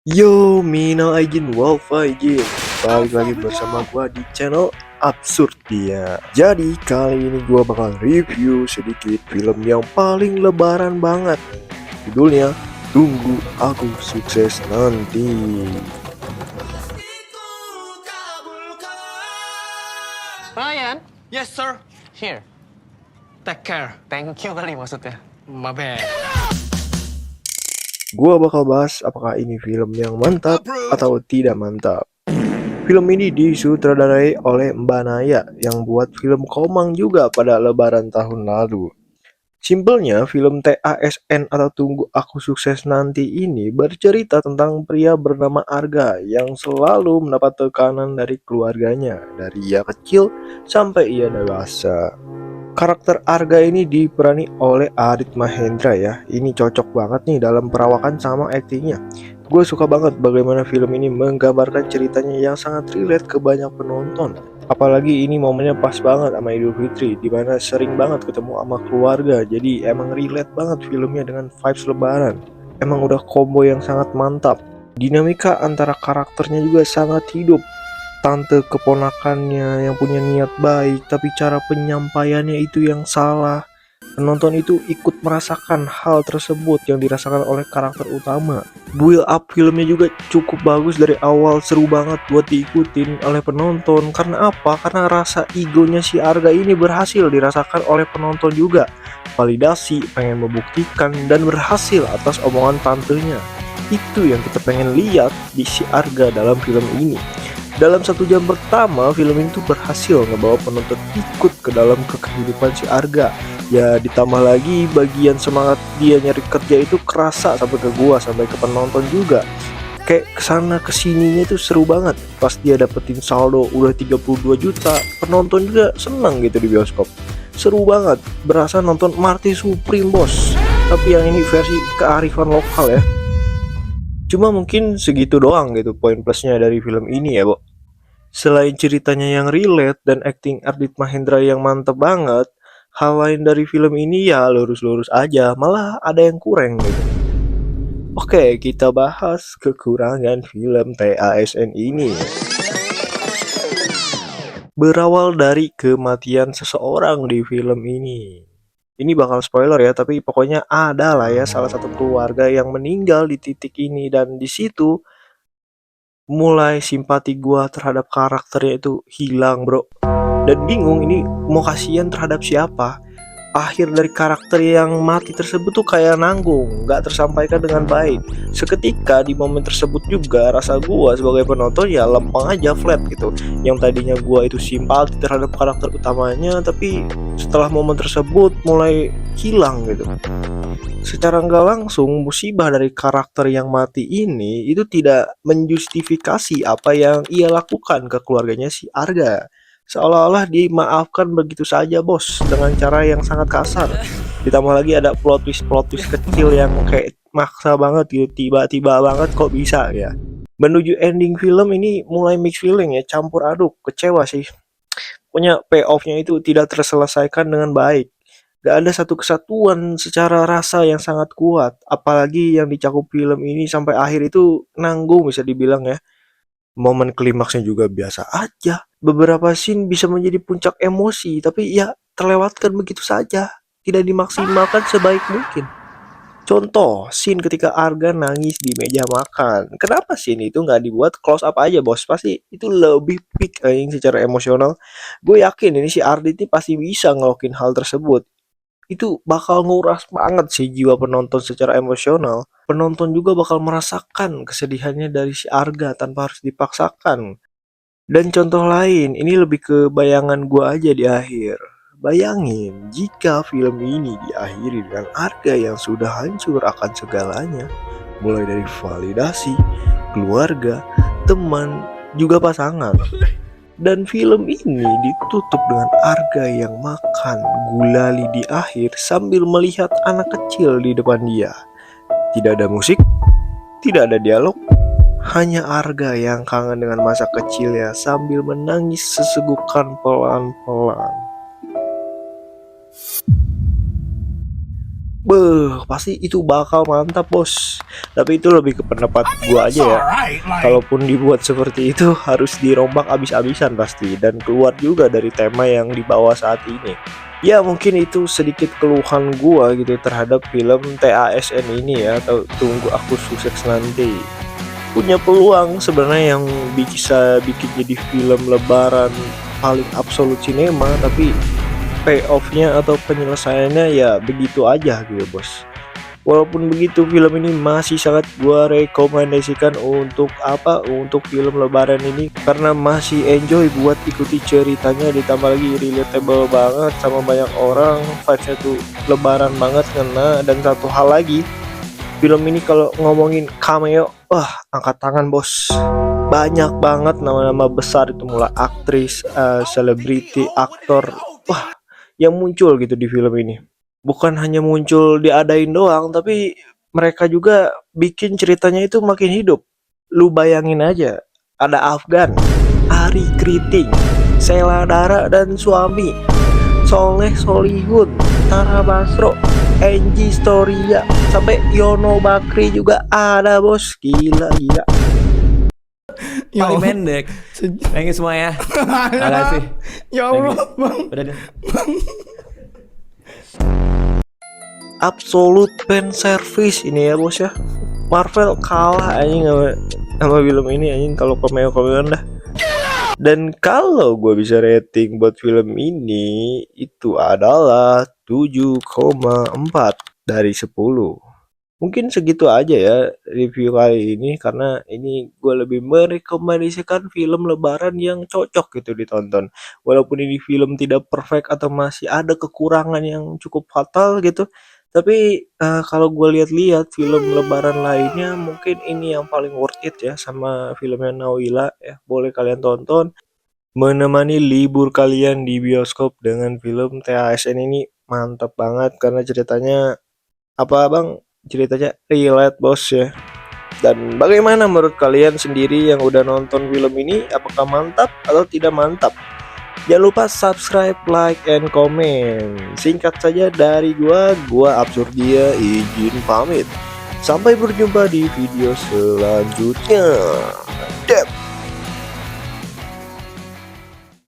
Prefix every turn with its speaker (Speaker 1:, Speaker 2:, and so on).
Speaker 1: Yo, minal aijin wal faizin. Balik lagi bersama gua di channel Absurdia. Jadi kali ini gua bakal review sedikit film yang paling lebaran banget. Judulnya Tunggu Aku Sukses Nanti.
Speaker 2: Ryan,
Speaker 3: Yes, sir.
Speaker 2: here.
Speaker 3: Take care.
Speaker 2: Thank you kali maksudnya.
Speaker 3: My bad.
Speaker 1: Gua bakal bahas apakah ini film yang mantap atau tidak mantap. Film ini disutradarai oleh Mbak Naya yang buat film Komang juga pada lebaran tahun lalu. Simpelnya, film TASN atau Tunggu Aku Sukses Nanti ini bercerita tentang pria bernama Arga yang selalu mendapat tekanan dari keluarganya, dari ia kecil sampai ia dewasa. Karakter Arga ini diperani oleh Adit Mahendra ya. Ini cocok banget nih dalam perawakan sama aktingnya. Gue suka banget bagaimana film ini menggambarkan ceritanya yang sangat relate ke banyak penonton. Apalagi ini momennya pas banget sama Idul Fitri, dimana sering banget ketemu sama keluarga. Jadi emang relate banget filmnya dengan vibes lebaran. Emang udah combo yang sangat mantap. Dinamika antara karakternya juga sangat hidup. Tante keponakannya yang punya niat baik, tapi cara penyampaiannya itu yang salah. Penonton itu ikut merasakan hal tersebut yang dirasakan oleh karakter utama. Build up filmnya juga cukup bagus dari awal, seru banget buat diikutin oleh penonton. Karena apa? Karena rasa egonya si Arga ini berhasil dirasakan oleh penonton juga. Validasi, pengen membuktikan, dan berhasil atas omongan tantenya. Itu yang kita pengen lihat di si Arga dalam film ini. Dalam 1 jam pertama, film ini tuh berhasil ngebawa penonton ikut ke dalam kehidupan si Arga. Ya ditambah lagi bagian semangat dia nyari kerja itu kerasa sampai ke gua, sampai ke penonton juga. Kayak kesana kesininya itu seru banget. Pas dia dapetin saldo udah 32 juta, penonton juga seneng gitu di bioskop. Seru banget, berasa nonton Marty Supreme bos. Tapi yang ini versi kearifan lokal ya. Cuma mungkin segitu doang gitu poin plusnya dari film ini ya, Bo. Selain ceritanya yang relate dan acting Ardit Mahendra yang mantep banget, hal lain dari film ini ya lurus-lurus aja, malah ada yang kurang gitu. Oke, kita bahas kekurangan film TASN ini. Berawal dari kematian seseorang di film ini. Ini bakal spoiler ya, tapi pokoknya ada lah ya salah satu keluarga yang meninggal di titik ini, dan di situ mulai simpati gua terhadap karakternya itu hilang bro, dan bingung ini mau kasihan terhadap siapa. Akhir dari karakter yang mati tersebut tuh kayak nanggung, nggak tersampaikan dengan baik. Seketika di momen tersebut juga rasa gua sebagai penonton ya lempeng aja, flat gitu. Yang tadinya gua itu simpati terhadap karakter utamanya, tapi setelah momen tersebut mulai hilang gitu. Secara nggak langsung, musibah dari karakter yang mati ini itu tidak menjustifikasi apa yang ia lakukan ke keluarganya si Arga. Seolah-olah dimaafkan begitu saja bos, dengan cara yang sangat kasar. Ditambah lagi ada plot twist kecil yang kayak maksa banget gitu, tiba-tiba banget kok bisa ya. Menuju ending film ini mulai mixed feeling ya, campur aduk, kecewa sih. Pokoknya payoff-nya itu tidak terselesaikan dengan baik. Gak ada satu kesatuan secara rasa yang sangat kuat. Apalagi yang dicakup film ini sampai akhir itu nanggung bisa dibilang ya. Momen klimaksnya juga biasa aja. Beberapa scene bisa menjadi puncak emosi, tapi ya terlewatkan begitu saja. Tidak dimaksimalkan sebaik mungkin. Contoh, scene ketika Arga nangis di meja makan. Kenapa scene itu nggak dibuat close up aja bos? Pasti itu lebih peak secara emosional. Gue yakin ini si Ardit ini pasti bisa ngelakuin hal tersebut. Itu bakal nguras banget sih jiwa penonton secara emosional. Penonton juga bakal merasakan kesedihannya dari si Arga tanpa harus dipaksakan. Dan contoh lain, ini lebih ke bayangan gua aja di akhir. Bayangin jika film ini diakhiri dengan Arga yang sudah hancur akan segalanya, mulai dari validasi, keluarga, teman, juga pasangan. Dan film ini ditutup dengan Arga yang makan gulali di akhir sambil melihat anak kecil di depan dia. Tidak ada musik, tidak ada dialog, hanya Arga yang kangen dengan masa kecilnya sambil menangis sesegukan pelan-pelan. Beh, pasti itu bakal mantap bos. Tapi itu lebih ke pendapat gua aja ya. Kalaupun dibuat seperti itu harus dirombak abis-abisan pasti, dan keluar juga dari tema yang dibawa saat ini. Ya mungkin itu sedikit keluhan gua gitu terhadap film TASN ini ya, atau Tunggu Aku Sukses Nanti. Punya peluang sebenarnya yang bisa bikin jadi film lebaran paling absolut sinema, tapi payoff-nya atau penyelesaiannya ya begitu aja gitu bos. Walaupun begitu film ini masih sangat gua rekomendasikan untuk untuk film lebaran ini, karena masih enjoy buat ikuti ceritanya, ditambah lagi relatable banget sama banyak orang, vibes-nya tuh lebaran banget ngena. Dan satu hal lagi, film ini kalau ngomongin cameo, wah angkat tangan bos. Banyak banget nama-nama besar itu, mulai aktris, selebriti, aktor, wah yang muncul gitu di film ini. Bukan hanya muncul diadain doang, tapi mereka juga bikin ceritanya itu makin hidup. Lu bayangin aja, ada Afgan, Ari Kriting, Sheila Dara dan suami, Soleh Solihun, Tara Basro, Angie Storia, sampai Yono Bakri juga ada bos. Gila gila.
Speaker 4: Paling pendek. Thank you semua ya. Makasih.
Speaker 5: Ya Allah, Bang.
Speaker 4: Udah deh.
Speaker 1: Absolute fan service ini ya bos ya. Marvel kalah anjing sama film ini anjing kalau cameo-cameoan dah. Dan kalau gue bisa rating buat film ini itu adalah 7,4 dari 10. Mungkin segitu aja ya review kali ini, karena ini gue lebih merekomendasikan film lebaran yang cocok gitu ditonton. Walaupun ini film tidak perfect atau masih ada kekurangan yang cukup fatal gitu, tapi kalau gue lihat-lihat film lebaran lainnya, mungkin ini yang paling worth it ya, sama filmnya Nawila ya. Boleh kalian tonton, menemani libur kalian di bioskop dengan film TASN ini mantap banget, karena ceritanya ceritanya relate bos ya. Dan bagaimana menurut kalian sendiri yang udah nonton film ini, apakah mantap atau tidak mantap? Jangan lupa subscribe, like, and comment. Singkat saja dari gua Absurdia izin pamit. Sampai berjumpa di video selanjutnya. Dep.